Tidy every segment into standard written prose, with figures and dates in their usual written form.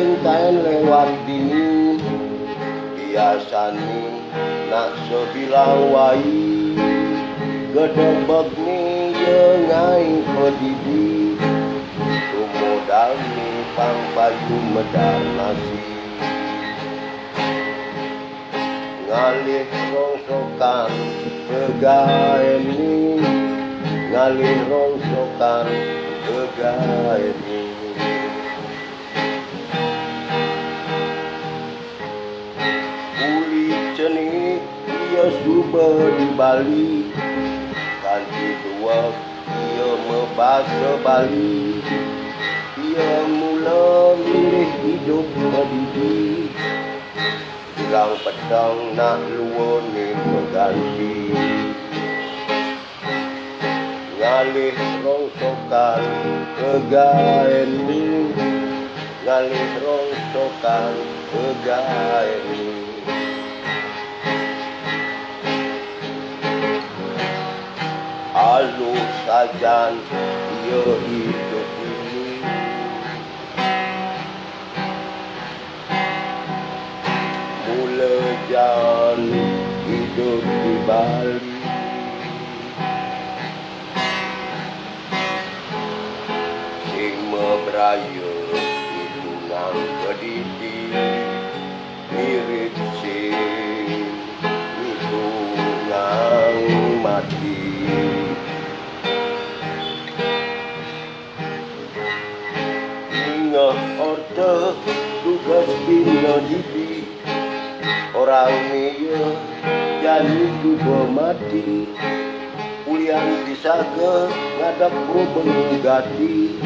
cintain lewat dini biasani nak sebilang wai gedebek ni yengai pedidi tumodal ni pampayu medal nasi ngalih rongsokan pegaen ni ngalih rongsokan pegaen ni uli ceni ia suba di Bali kanti dua ia membahasa Bali ia mula milih hidup berdiri bilang pedang nak luar ni berganti ngalih rongsokan pegaen ni ngalih rongsokan pegaen ni alu sajan ia hidup ini mula jalan hidup di Bali sing meberaya itu nang kedidi mirip sing itu nang mati orte tugas bina didi orang dia jadi juga mati ulian bisa ke ngadap mengganti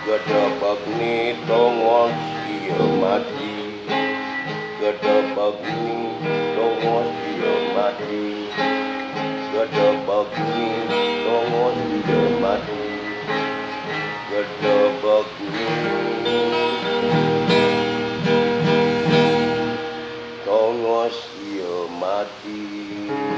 gedebek ni tongos dia mati gedebek ni tongos dia mati gedebek ni tongos dia mati gedebek ni tongos ia mati.